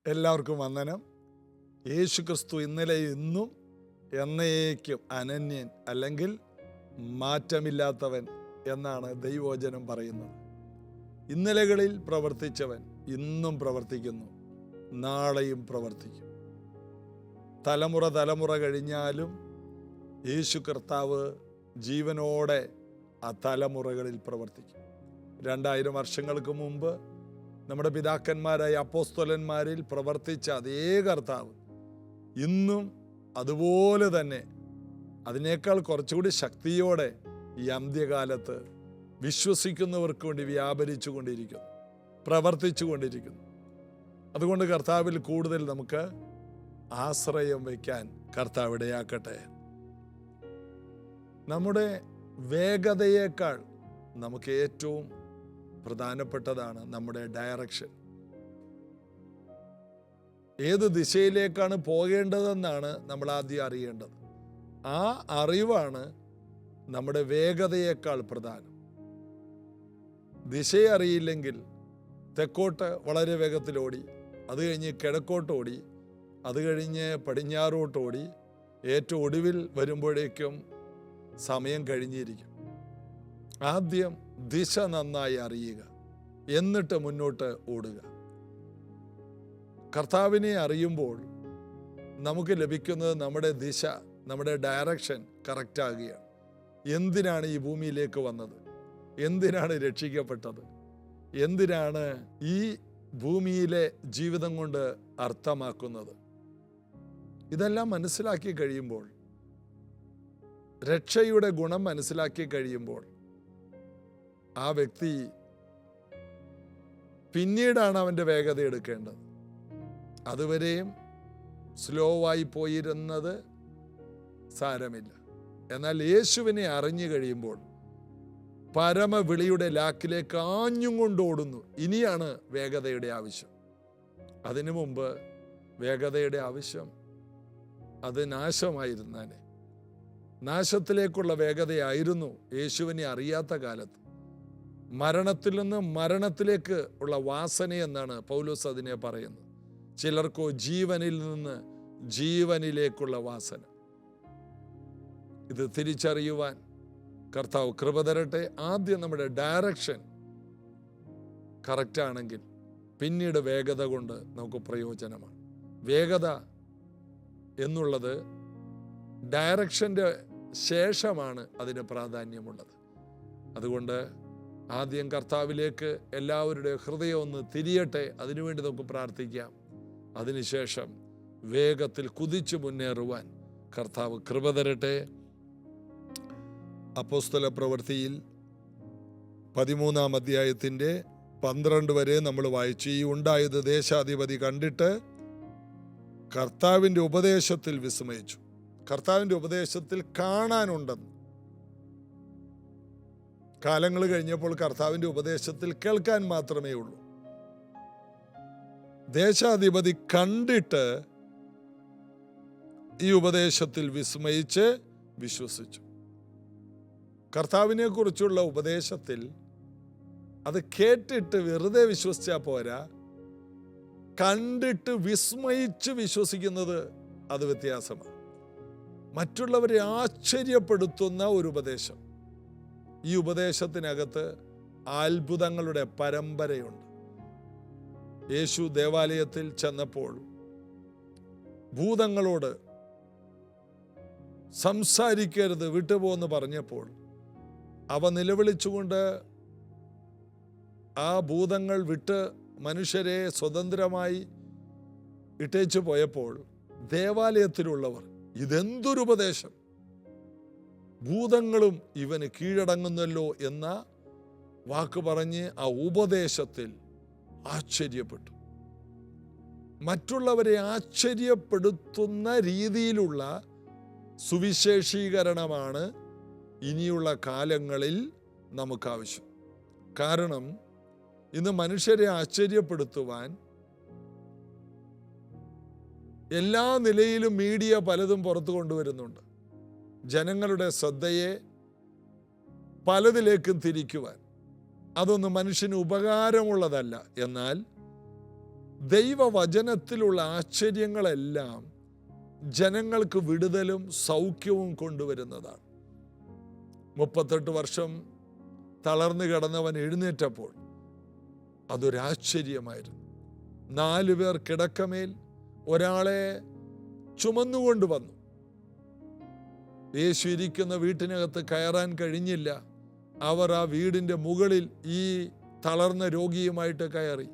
എല്ലാവർക്കും വന്ദനം. യേശു ക്രിസ്തു ഇന്നലെ ഇന്നും എന്നേക്കും അനന്യൻ അല്ലെങ്കിൽ മാറ്റമില്ലാത്തവൻ എന്നാണ് ദൈവവചനം പറയുന്നത്. ഇന്നലകളിൽ പ്രവർത്തിച്ചവൻ ഇന്നും പ്രവർത്തിക്കുന്നു, നാളെയും പ്രവർത്തിക്കും. തലമുറ കഴിഞ്ഞാലും യേശു കർത്താവ് ജീവനോടെ ആ തലമുറകളിൽ പ്രവർത്തിക്കും. 2000 വർഷങ്ങൾക്ക് മുമ്പ് നമ്മുടെ പിതാക്കന്മാരായ അപ്പോസ്തലന്മാരിൽ പ്രവർത്തിച്ച അതേ കർത്താവ് ഇന്നും അതുപോലെ തന്നെ അതിനേക്കാൾ കുറച്ചുകൂടി ശക്തിയോടെ ഈ അന്ത്യകാലത്ത് വിശ്വസിക്കുന്നവർക്ക് വേണ്ടി വ്യാപരിച്ചു കൊണ്ടിരിക്കുന്നു, പ്രവർത്തിച്ചു കൊണ്ടിരിക്കുന്നു. അതുകൊണ്ട് കർത്താവിൽ കൂടുതൽ നമുക്ക് ആശ്രയം വയ്ക്കാൻ കർത്താവ് ഇടയാക്കട്ടെ. നമ്മുടെ വേഗതയേക്കാൾ നമുക്ക് ഏറ്റവും പ്രധാനപ്പെട്ടതാണ് നമ്മുടെ ഡയറക്ഷൻ. ഏത് ദിശയിലേക്കാണ് പോകേണ്ടതെന്നാണ് നമ്മൾ ആദ്യം അറിയേണ്ടത്. ആ അറിവാണ് നമ്മുടെ വേഗതയേക്കാൾ പ്രധാനം. ദിശയെ അറിയില്ലെങ്കിൽ തെക്കോട്ട് വളരെ വേഗത്തിലോടി, അത് കഴിഞ്ഞ് കിഴക്കോട്ടോടി, അത് കഴിഞ്ഞ് പടിഞ്ഞാറോട്ടോടി, ഏറ്റവും ഒടുവിൽ വരുമ്പോഴേക്കും സമയം കഴിഞ്ഞിരിക്കും. ആദ്യം ദിശ നന്നായി അറിയുക, എന്നിട്ട് മുന്നോട്ട് ഓടുക. കർത്താവിനെ അറിയുമ്പോൾ നമുക്ക് ലഭിക്കുന്നത് നമ്മുടെ ദിശ, നമ്മുടെ ഡയറക്ഷൻ കറക്റ്റാകുകയാണ്. എന്തിനാണ് ഈ ഭൂമിയിലേക്ക് വന്നത്? എന്തിനാണ് രക്ഷിക്കപ്പെട്ടത്? എന്തിനാണ് ഈ ഭൂമിയിലെ ജീവിതം കൊണ്ട് അർത്ഥമാക്കുന്നത്? ഇതെല്ലാം മനസ്സിലാക്കി കഴിയുമ്പോൾ, രക്ഷയുടെ ഗുണം മനസ്സിലാക്കി കഴിയുമ്പോൾ, ആ വ്യക്തി പിന്നീടാണ് അവൻ്റെ വേഗത എടുക്കേണ്ടത്. അതുവരെയും സ്ലോ ആയി പോയിരുന്നത് സാരമില്ല. എന്നാൽ യേശുവിനെ അറിഞ്ഞു കഴിയുമ്പോൾ പരമവിളിയുടെ ലാക്കിലേക്ക് ആഞ്ഞും കൊണ്ടോടുന്നു. ഇനിയാണ് വേഗതയുടെ ആവശ്യം. അതിനു മുമ്പ് വേഗതയുടെ ആവശ്യം അത് നാശമായിരുന്നാലേ. നാശത്തിലേക്കുള്ള വേഗതയായിരുന്നു യേശുവിനെ അറിയാത്ത കാലത്ത്. മരണത്തിൽ നിന്ന് മരണത്തിലേക്ക് ഉള്ള വാസന എന്നാണ് പൗലോസ് അതിനെ പറയുന്നത്. ചിലർക്കോ ജീവനിൽ നിന്ന് ജീവനിലേക്കുള്ള വാസന. ഇത് തിരിച്ചറിയുവാൻ കർത്താവ് കൃപ തരട്ടെ. ആദ്യം നമ്മുടെ ഡയറക്ഷൻ കറക്റ്റാണെങ്കിൽ പിന്നീട് വേഗത കൊണ്ട് നമുക്ക് പ്രയോജനമാണ്. വേഗത എന്നുള്ളത് ഡയറക്ഷൻ്റെ ശേഷമാണ് അതിന് പ്രാധാന്യമുള്ളത്. അതുകൊണ്ട് ആദ്യം കർത്താവിലേക്ക് എല്ലാവരുടെ ഹൃദയം ഒന്ന് തിരിയട്ടെ. അതിനുവേണ്ടി നമുക്ക് പ്രാർത്ഥിക്കാം. അതിനുശേഷം വേഗത്തിൽ കുതിച്ചു മുന്നേറുവാൻ കർത്താവ് കൃപ തരട്ടെ. അപ്പോസ്തല പ്രവൃത്തിയിൽ 13-ാം അധ്യായത്തിൻ്റെ 12 വരെ നമ്മൾ വായിച്ചു. ഈ ഉണ്ടായത് ദേശാധിപതി കണ്ടിട്ട് കർത്താവിൻ്റെ ഉപദേശത്തിൽ വിസ്മയിച്ചു. കർത്താവിൻ്റെ ഉപദേശത്തിൽ കാണാനുണ്ടെന്ന്. കാലങ്ങൾ കഴിഞ്ഞപ്പോൾ കർത്താവിൻ്റെ ഉപദേശത്തിൽ കേൾക്കാൻ മാത്രമേ ഉള്ളൂ. ദേശാധിപതി കണ്ടിട്ട് ഈ ഉപദേശത്തിൽ വിസ്മയിച്ച് വിശ്വസിച്ചു. കർത്താവിനെ കുറിച്ചുള്ള ഉപദേശത്തിൽ അത് കേട്ടിട്ട് വെറുതെ വിശ്വസിച്ചാൽ പോരാ, കണ്ടിട്ട് വിസ്മയിച്ച് വിശ്വസിക്കുന്നത് അത് വ്യത്യാസമാണ്. മറ്റുള്ളവരെ ആശ്ചര്യപ്പെടുത്തുന്ന ഒരു ഉപദേശം. ഈ ഉപദേശത്തിനകത്ത് അത്ഭുതങ്ങളുടെ പരമ്പരയുണ്ട്. യേശു ദേവാലയത്തിൽ ചെന്നപ്പോൾ ഭൂതങ്ങളോട് സംസാരിക്കരുത്, വിട്ടുപോകുന്നു പറഞ്ഞപ്പോൾ അവ നിലവിളിച്ചുകൊണ്ട് ആ ഭൂതങ്ങൾ വിട്ട് മനുഷ്യരെ സ്വതന്ത്രമായി ഇട്ടേച്ചു പോയപ്പോൾ ദേവാലയത്തിലുള്ളവർ ഇതെന്തൊരു ഉപദേശം, ഭൂതങ്ങളും ഇവന് കീഴടങ്ങുന്നല്ലോ എന്ന വാക്ക് പറഞ്ഞ് ആ ഉപദേശത്തിൽ ആശ്ചര്യപ്പെട്ടു. മറ്റുള്ളവരെ ആശ്ചര്യപ്പെടുത്തുന്ന രീതിയിലുള്ള സുവിശേഷീകരണമാണ് ഇനിയുള്ള കാലങ്ങളിൽ നമുക്കാവശ്യം. കാരണം ഇന്ന് മനുഷ്യരെ ആശ്ചര്യപ്പെടുത്തുവാൻ എല്ലാ നിലയിലും മീഡിയ പലതും പുറത്തു കൊണ്ടുവരുന്നുണ്ട്. ജനങ്ങളുടെ ശ്രദ്ധയെ പലതിലേക്കും തിരിക്കുവാൻ. അതൊന്നും മനുഷ്യന് ഉപകാരമുള്ളതല്ല. എന്നാൽ ദൈവവചനത്തിലുള്ള ആശ്ചര്യങ്ങളെല്ലാം ജനങ്ങൾക്ക് വിടുതലും സൗഖ്യവും കൊണ്ടുവരുന്നതാണ്. 38 വർഷം തളർന്നു കിടന്നവൻ എഴുന്നേറ്റപ്പോൾ അതൊരാശ്ചര്യമായിരുന്നു. 4 പേർ കിടക്കമേൽ ഒരാളെ ചുമന്നുകൊണ്ട് വന്നു. യേശു ഇരിക്കുന്ന വീട്ടിനകത്ത് കയറാൻ കഴിഞ്ഞില്ല. അവർ ആ വീടിൻ്റെ മുകളിൽ ഈ തളർന്ന രോഗിയുമായിട്ട് കയറി.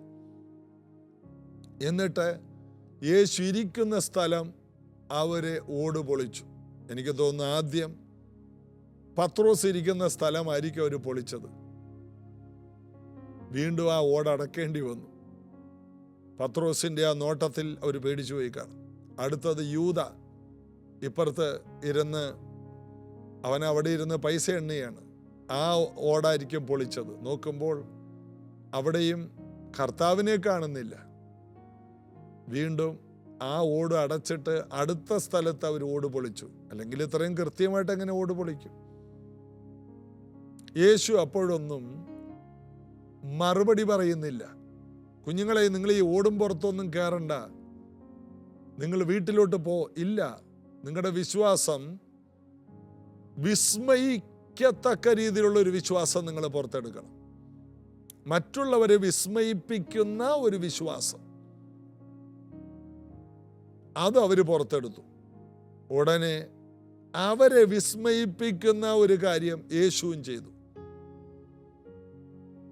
എന്നിട്ട് യേശു ഇരിക്കുന്ന സ്ഥലം അവരെ ഓട് പൊളിച്ചു. എനിക്ക് തോന്നുന്നു ആദ്യം പത്രോസ് ഇരിക്കുന്ന സ്ഥലമായിരിക്കും അവർ പൊളിച്ചത്. വീണ്ടും ആ ഓടടക്കേണ്ടി വന്നു. പത്രോസിൻ്റെ ആ നോട്ടത്തിൽ അവർ പേടിച്ചു പോയി കാണും. അടുത്തത് യൂദ ഇപ്പുറത്ത് ഇരുന്ന്, അവൻ അവിടെ ഇരുന്ന് പൈസ എണ്ണുകയാണ്. ആ ഓടായിരിക്കും പൊളിച്ചത്. നോക്കുമ്പോൾ അവിടെയും കർത്താവിനെ കാണുന്നില്ല. വീണ്ടും ആ ഓട് അടച്ചിട്ട് അടുത്ത സ്ഥലത്ത് അവർ ഓട് പൊളിച്ചു. അല്ലെങ്കിൽ ഇത്രയും കൃത്യമായിട്ട് എങ്ങനെ ഓട് പൊളിക്കും? യേശു അപ്പോഴൊന്നും മറുപടി പറയുന്നില്ല. കുഞ്ഞുങ്ങളെ, നിങ്ങൾ ഈ ഓടും പുറത്തൊന്നും കയറണ്ട, നിങ്ങൾ വീട്ടിലോട്ട് പോ. ഇല്ല, നിങ്ങളുടെ വിശ്വാസം വിസ്മയിക്കത്തക്ക രീതിയിലുള്ള ഒരു വിശ്വാസം നിങ്ങൾ പുറത്തെടുക്കണം. മറ്റുള്ളവരെ വിസ്മയിപ്പിക്കുന്ന ഒരു വിശ്വാസം, അത് അവർ പുറത്തെടുത്തു. ഉടനെ അവരെ വിസ്മയിപ്പിക്കുന്ന ഒരു കാര്യം യേശുവും ചെയ്തു.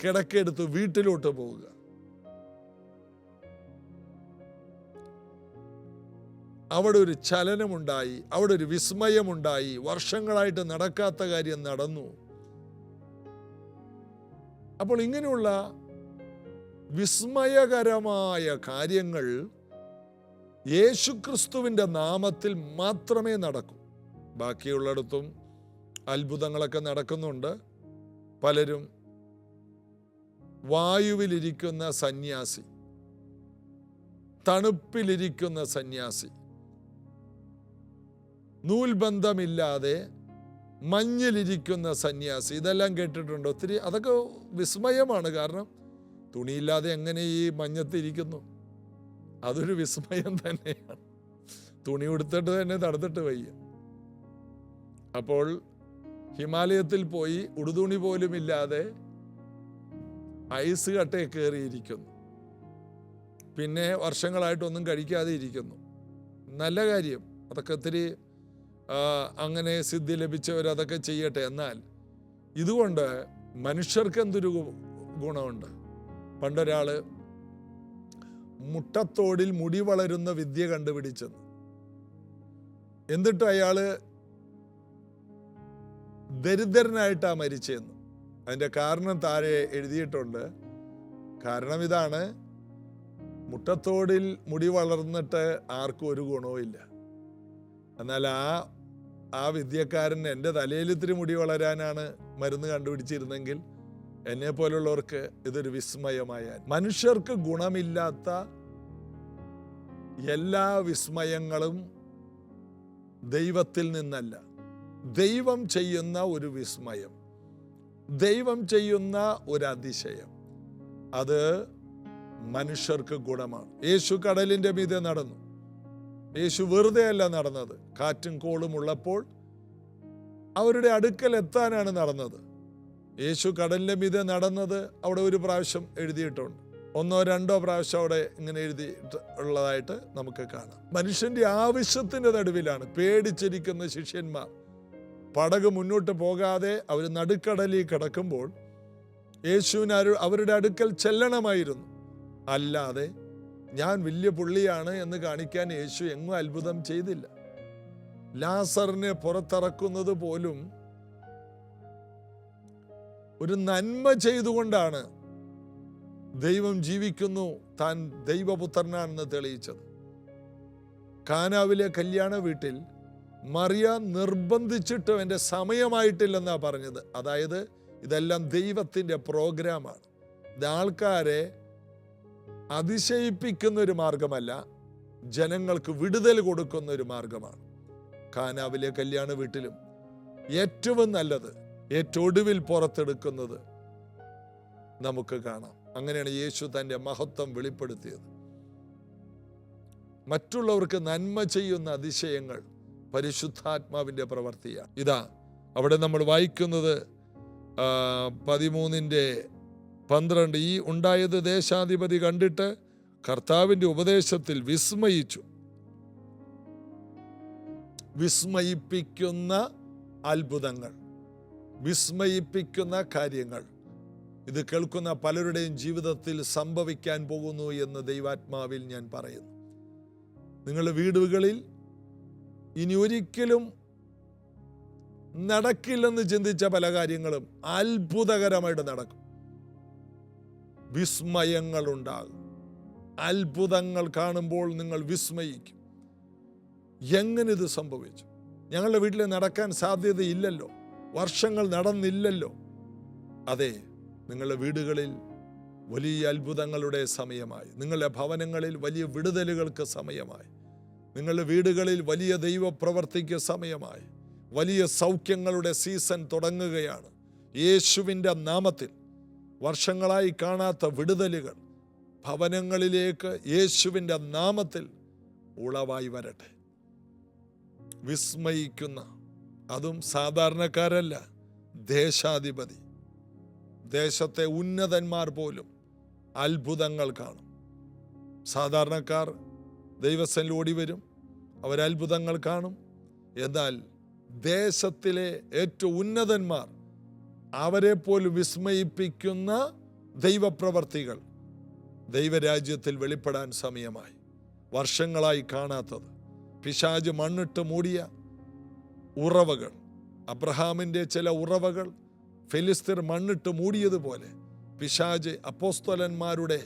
കിടക്കെടുത്ത് വീട്ടിലോട്ട് പോവുക. അവിടെ ഒരു ചലനമുണ്ടായി, അവിടെ ഒരു വിസ്മയമുണ്ടായി. വർഷങ്ങളായിട്ട് നടക്കാത്ത കാര്യം നടന്നു. അപ്പോൾ ഇങ്ങനെയുള്ള വിസ്മയകരമായ കാര്യങ്ങൾ യേശുക്രിസ്തുവിൻ്റെ നാമത്തിൽ മാത്രമേ നടക്കൂ. ബാക്കിയുള്ളിടത്തും അത്ഭുതങ്ങളൊക്കെ നടക്കുന്നുണ്ട്. പലരും വായുവിലിരിക്കുന്ന സന്യാസി, തണുപ്പിലിരിക്കുന്ന സന്യാസി, നൂൽബന്ധമില്ലാതെ മഞ്ഞിലിരിക്കുന്ന സന്യാസി, ഇതെല്ലാം കേട്ടിട്ടുണ്ട് ഒത്തിരി. അതൊക്കെ വിസ്മയമാണ്. കാരണം തുണിയില്ലാതെ എങ്ങനെ ഈ മഞ്ഞത്തിരിക്കുന്നു? അതൊരു വിസ്മയം തന്നെയാണ്. തുണി ഉടുത്തിട്ട് തന്നെ തണുത്തിട്ട് വയ്യ. അപ്പോൾ ഹിമാലയത്തിൽ പോയി ഉടുതുണി പോലും ഇല്ലാതെ ഐസ് കട്ടയെ കയറിയിരിക്കുന്നു. പിന്നെ വർഷങ്ങളായിട്ടൊന്നും കഴിക്കാതെ ഇരിക്കുന്നു. നല്ല കാര്യം, അതൊക്കെ ഒത്തിരി അങ്ങനെ സിദ്ധി ലഭിച്ചവരതൊക്കെ ചെയ്യട്ടെ. എന്നാൽ ഇതുകൊണ്ട് മനുഷ്യർക്ക് എന്തൊരു ഗുണമുണ്ട്? പണ്ടൊരാള് മുട്ടത്തോടിൽ മുടി വളരുന്ന വിദ്യ കണ്ടുപിടിച്ചെന്ന്. എന്നിട്ട് അയാള് ദരിദ്രനായിട്ടാ മരിച്ചെന്ന്. അതിൻ്റെ കാരണം താഴെ എഴുതിയിട്ടുണ്ട്. കാരണം ഇതാണ്: മുട്ടത്തോടിൽ മുടി വളർന്നിട്ട് ആർക്കും ഒരു ഗുണവും ഇല്ല. എന്നാൽ ആ വിദ്യക്കാരൻ എൻ്റെ തലയിൽ ഇത്തിരി മുടി വളരാനാണ് മരുന്ന് കണ്ടുപിടിച്ചിരുന്നെങ്കിൽ എന്നെ പോലുള്ളവർക്ക് ഇതൊരു വിസ്മയമായ. മനുഷ്യർക്ക് ഗുണമില്ലാത്ത എല്ലാ വിസ്മയങ്ങളും ദൈവത്തിൽ നിന്നല്ല. ദൈവം ചെയ്യുന്ന ഒരു വിസ്മയം, ദൈവം ചെയ്യുന്ന ഒരു അതിശയം, അത് മനുഷ്യർക്ക് ഗുണമാണ്. യേശു കടലിൻ്റെ മീതെ നടന്നു. യേശു വെറുതെ അല്ല നടന്നത്. കാറ്റും കോളും ഉള്ളപ്പോൾ അവരുടെ അടുക്കൽ എത്താനാണ് നടന്നത്. യേശു കടലിൻ്റെ മീതെ നടന്നത് അവിടെ ഒരു പ്രാവശ്യം എഴുതിയിട്ടുണ്ട്. 1 or 2 പ്രാവശ്യം അവിടെ ഇങ്ങനെ എഴുതിയിട്ടുള്ളതായിട്ട് നമുക്ക് കാണാം. മനുഷ്യന്റെ ആവശ്യത്തിൻ്റെ നടുവിലാണ് പേടിച്ചിരിക്കുന്ന ശിഷ്യന്മാർ. പടക് മുന്നോട്ട് പോകാതെ അവർ നടുക്കടലിൽ കിടക്കുമ്പോൾ യേശുവിന് അവരുടെ അടുക്കൽ ചെല്ലണമായിരുന്നു. അല്ലാതെ ഞാൻ വലിയ പുള്ളിയാണ് എന്ന് കാണിക്കാൻ യേശു എങ്ങും അത്ഭുതം ചെയ്തില്ല. ലാസറിനെ പുറത്തിറക്കുന്നത് പോലും ഒരു നന്മ ചെയ്തുകൊണ്ടാണ് ദൈവം ജീവിക്കുന്നു, താൻ ദൈവപുത്രനാണെന്ന് തെളിയിച്ചത്. കാനാവിലെ കല്യാണ വീട്ടിൽ മറിയ നിർബന്ധിച്ചിട്ടും എൻ്റെ സമയമായിട്ടില്ലെന്നാ പറഞ്ഞത്. അതായത് ഇതെല്ലാം ദൈവത്തിൻ്റെ പ്രോഗ്രാമാണ്. ഇത് ആൾക്കാരെ അതിശയിപ്പിക്കുന്ന ഒരു മാർഗമല്ല, ജനങ്ങൾക്ക് വിടുതൽ കൊടുക്കുന്ന ഒരു മാർഗമാണ്. കാനാവിലെ കല്യാണ വീട്ടിലും ഏറ്റവും നല്ലത്, ഏറ്റവും ഒടുവിൽ പുറത്തെടുക്കുന്നത് നമുക്ക് കാണാം. അങ്ങനെയാണ് യേശു തൻ്റെ മഹത്വം വെളിപ്പെടുത്തിയത്. മറ്റുള്ളവർക്ക് നന്മ ചെയ്യുന്ന അതിശയങ്ങൾ പരിശുദ്ധാത്മാവിൻ്റെ പ്രവൃത്തിയാണ്. ഇതാ അവിടെ നമ്മൾ വായിക്കുന്നത് 13:12. ഈ ഉണ്ടായത് ദേശാധിപതി കണ്ടിട്ട് കർത്താവിൻ്റെ ഉപദേശത്തിൽ വിസ്മയിച്ചു. വിസ്മയിപ്പിക്കുന്ന അത്ഭുതങ്ങൾ, വിസ്മയിപ്പിക്കുന്ന കാര്യങ്ങൾ ഇത് കേൾക്കുന്ന പലരുടെയും ജീവിതത്തിൽ സംഭവിക്കാൻ പോകുന്നു എന്ന് ദൈവാത്മാവിൽ ഞാൻ പറയുന്നു. നിങ്ങളുടെ വീടുകളിൽ ഇനി ഒരിക്കലും നടക്കില്ലെന്ന് ചിന്തിച്ച പല കാര്യങ്ങളും അത്ഭുതകരമായിട്ട് നടക്കും. വിസ്മയങ്ങൾ ഉണ്ടാകും. അത്ഭുതങ്ങൾ കാണുമ്പോൾ നിങ്ങൾ വിസ്മയിക്കും. എങ്ങനെ ഇത് സംഭവിച്ചു? ഞങ്ങളുടെ വീട്ടിൽ നടക്കാൻ സാധ്യതയില്ലല്ലോ, വർഷങ്ങൾ നടന്നില്ലല്ലോ. അതെ, നിങ്ങളുടെ വീടുകളിൽ വലിയ അത്ഭുതങ്ങളുടെ സമയമായി. നിങ്ങളുടെ ഭവനങ്ങളിൽ വലിയ വിടുതലുകൾക്ക് സമയമായി. നിങ്ങളുടെ വീടുകളിൽ വലിയ ദൈവപ്രവർത്തിക്ക് സമയമായി. വലിയ സൗഖ്യങ്ങളുടെ സീസൺ തുടങ്ങുകയാണ്. യേശുവിൻ്റെ നാമത്തിൽ വർഷങ്ങളായി കാണാത്ത വിടുതലുകൾ ഭവനങ്ങളിലേക്ക് യേശുവിൻ്റെ നാമത്തിൽ ഉളവായി വരട്ടെ. വിസ്മയിക്കുന്ന, അതും സാധാരണക്കാരല്ല, ദേശാധിപതി, ദേശത്തെ ഉന്നതന്മാർ പോലും അത്ഭുതങ്ങൾ കാണും. സാധാരണക്കാർ ദൈവസന്നിധിയിൽ ഓടി വരും, അവരത്ഭുതങ്ങൾ കാണും. എന്നാൽ ദേശത്തിലെ ഏറ്റവും ഉന്നതന്മാർ, അവരെ പോലും വിസ്മയിപ്പിക്കുന്ന ദൈവപ്രവർത്തികൾ ദൈവരാജ്യത്തിൽ വെളിപ്പെടാൻ സമയമായി. വർഷങ്ങളായി കാണാത്തത്, പിശാച് മണ്ണിട്ട് മൂടിയ ഉറവകൾ, അബ്രഹാമിൻ്റെ ചില ഉറവകൾ ഫെലിസ്തീർ മണ്ണിട്ട് മൂടിയതുപോലെ പിശാച് അപ്പോസ്തലന്മാരുടെ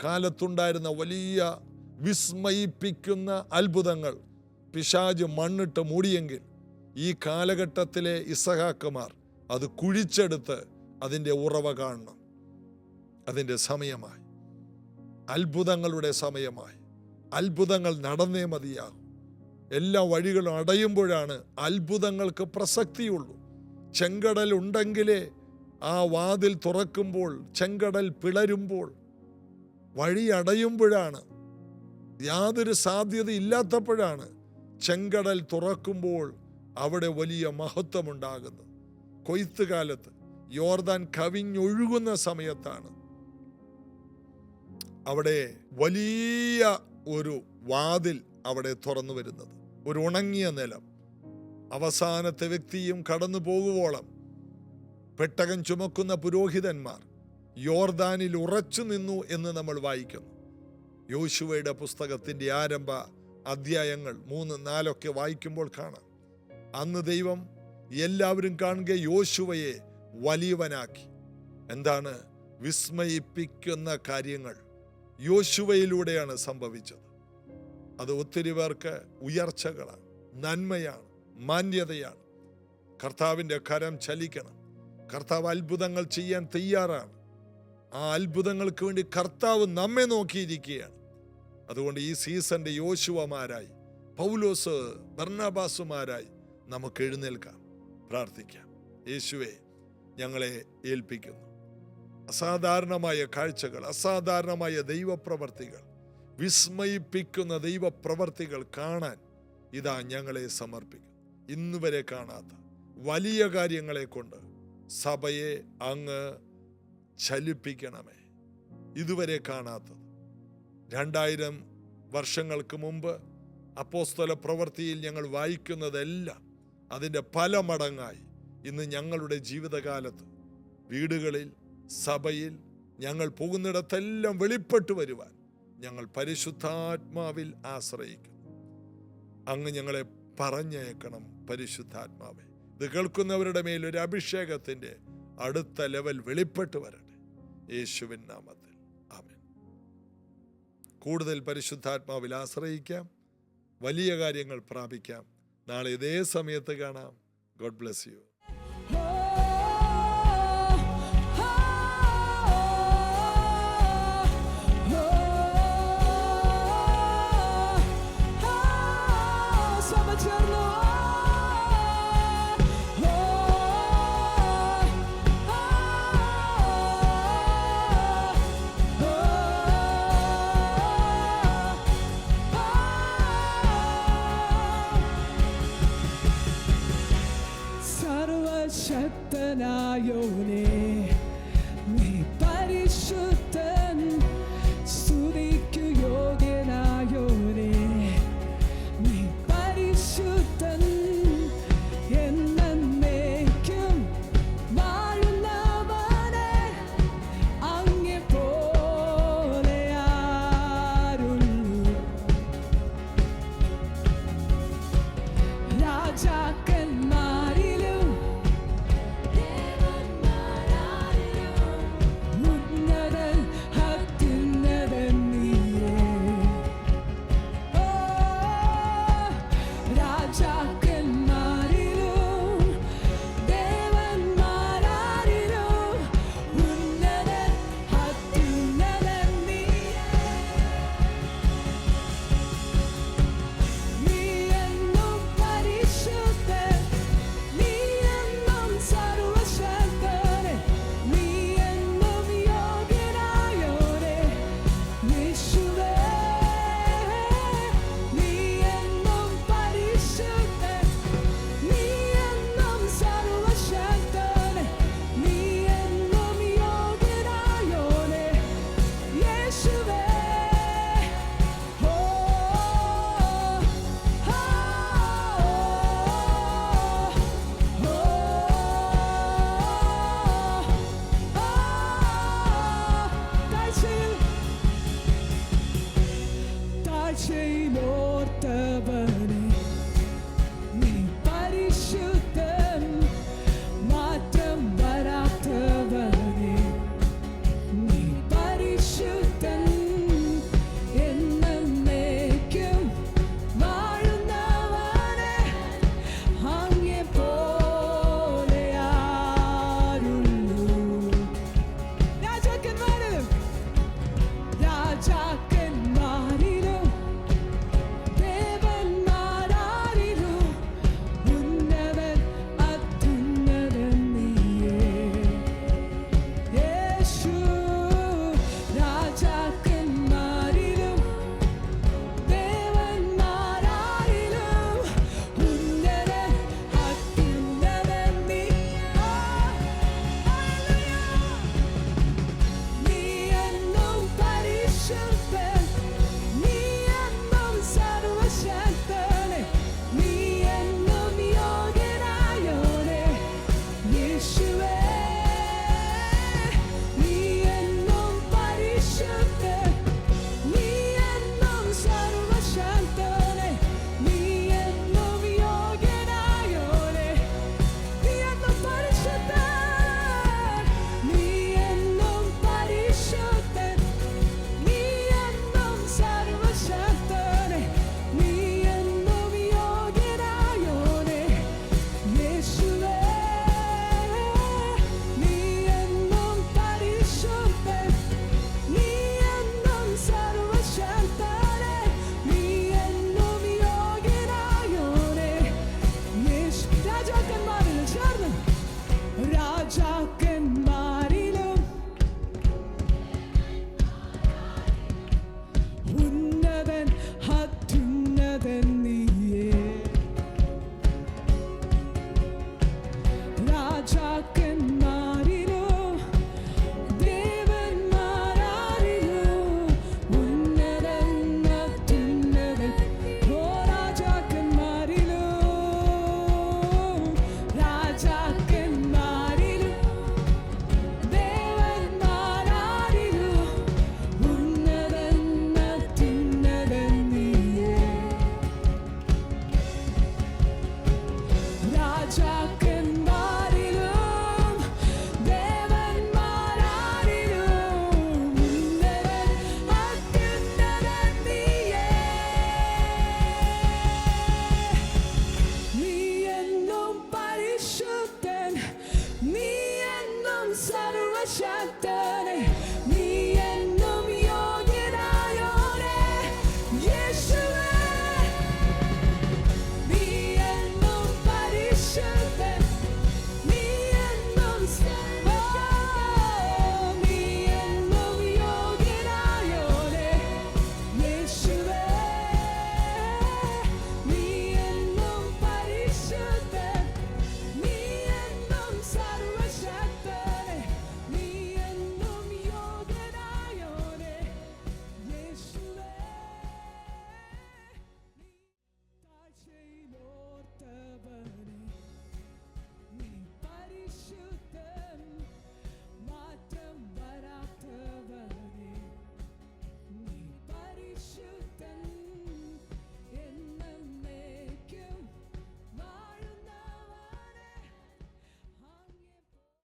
കാലത്തുണ്ടായിരുന്ന വലിയ വിസ്മയിപ്പിക്കുന്ന അത്ഭുതങ്ങൾ പിശാച് മണ്ണിട്ട് മൂടിയെങ്കിൽ ഈ കാലഘട്ടത്തിലെ ഇസഹാക്കമാർ അത് കുഴിച്ചെടുത്ത് അതിൻ്റെ ഉറവ കാണണം. അതിൻ്റെ സമയമായി, അത്ഭുതങ്ങളുടെ സമയമായി. അത്ഭുതങ്ങൾ നടന്നേ മതിയാകും. എല്ലാ വഴികളും അടയുമ്പോഴാണ് അത്ഭുതങ്ങൾക്ക് പ്രസക്തിയുള്ളൂ. ചെങ്കടൽ ഉണ്ടെങ്കിലേ ആ വാതിൽ തുറക്കുമ്പോൾ, ചെങ്കടൽ പിളരുമ്പോൾ, വഴി അടയുമ്പോഴാണ്, യാതൊരു സാധ്യത ഇല്ലാത്തപ്പോഴാണ് ചെങ്കടൽ തുറക്കുമ്പോൾ അവിടെ വലിയ മഹത്വമുണ്ടാകുന്നത്. കൊയ്ത്തുകാലത്ത് യോർദാൻ കവിഞ്ഞൊഴുകുന്ന സമയത്താണ് അവിടെ വലിയ ഒരു വാതിൽ അവിടെ തുറന്നു വരുന്നത്. ഒരു ഉണങ്ങിയ നിലം. അവസാനത്തെ വ്യക്തിയും കടന്നു പോകുവോളം പെട്ടകം ചുമക്കുന്ന പുരോഹിതന്മാർ യോർദാനിൽ ഉറച്ചു നിന്നു എന്ന് നമ്മൾ വായിക്കുന്നു. യോശുവയുടെ പുസ്തകത്തിൻ്റെ ആരംഭ അധ്യായങ്ങൾ 3, 4 വായിക്കുമ്പോൾ കാണാം. അന്ന് ദൈവം എല്ലാവരും കാണുക യോശുവയെ വലിയവനാക്കി. എന്താണ്? വിസ്മയിപ്പിക്കുന്ന കാര്യങ്ങൾ യോശുവയിലൂടെയാണ് സംഭവിച്ചത്. അത് ഒത്തിരി പേർക്ക് ഉയർച്ചകളാണ്, നന്മയാണ്, മാന്യതയാണ്. കർത്താവിൻ്റെ കരം ചലിക്കണം. കർത്താവ് അത്ഭുതങ്ങൾ ചെയ്യാൻ തയ്യാറാണ്. ആ അത്ഭുതങ്ങൾക്ക് വേണ്ടി കർത്താവ് നമ്മെ നോക്കിയിരിക്കുകയാണ്. അതുകൊണ്ട് ഈ സീസണിൻ്റെ യോശുവമാരായി, പൗലോസ്, ബർണബാസുമാരായി നമുക്ക് എഴുന്നേൽക്കാം, പ്രാർത്ഥിക്കാം. യേശുവേ, ഞങ്ങളെ ഏൽപ്പിക്കുന്നു. അസാധാരണമായ കാഴ്ചകൾ, അസാധാരണമായ ദൈവപ്രവർത്തികൾ, വിസ്മയിപ്പിക്കുന്ന ദൈവപ്രവർത്തികൾ കാണാൻ ഇതാ ഞങ്ങളെ സമർപ്പിക്കും. ഇന്നുവരെ കാണാത്ത വലിയ കാര്യങ്ങളെ കൊണ്ട് സഭയെ അങ്ങ് ചലിപ്പിക്കണമേ. ഇതുവരെ കാണാത്തത് 2000 വർഷങ്ങൾക്ക് മുമ്പ് അപ്പോസ്തല പ്രവൃത്തിയിൽ ഞങ്ങൾ വായിക്കുന്നതെല്ലാം അതിൻ്റെ പല മടങ്ങായി ഇന്ന് ഞങ്ങളുടെ ജീവിതകാലത്ത് വീടുകളിൽ, സഭയിൽ, ഞങ്ങൾ പോകുന്നിടത്തെല്ലാം വെളിപ്പെട്ടു വരുവാൻ ഞങ്ങൾ പരിശുദ്ധാത്മാവിൽ ആശ്രയിക്കുന്നു. അങ്ങ് ഞങ്ങളെ പറഞ്ഞയക്കണം പരിശുദ്ധാത്മാവേ. ഇത് കേൾക്കുന്നവരുടെ മേൽ ഒരു അഭിഷേകത്തിൻ്റെ അടുത്ത ലെവൽ വെളിപ്പെട്ട് വരട്ടെ, യേശുവിൻ നാമത്തിൽ. ആമേൻ. കൂടുതൽ പരിശുദ്ധാത്മാവിൽ ആശ്രയിക്കാം, വലിയ കാര്യങ്ങൾ പ്രാപിക്കാം. നാളെ ഇതേ സമയത്ത് കാണാം. God bless you. യോഗ്യനായോനേ നീ പരിശുദ്ധൻ സ്തുതിക്കു യോഗ്യനായോനേ നീ പരിശുദ്ധൻ എന്നേക്കും വാഴുന്നവനെ അങ്ങേ പോലെ ആരുള്ളൂ രാജാക്കന്മാരിലും ഉന്നതൻ അത്യുന്നതൻ നീയേ ഓ രാജാക്കന്മാരിലും ദേവന്മാരാരിലും ഉന്നതൻ അത്യുന്നതൻ നീയേ നീ എന്നും പരിശുദ്ധൻ നീ എന്നും സർവശക്തൻ നീ എന്നും യോഗ്യനായോനേ യേശുവേ നീ എന്നും പരിശുദ്ധൻ നീ എന്നും സർവശക്തൻ നീ എന്നും യോഗ്യനായോനേ യേശുവേ ഓ താഴ്ചയിലോ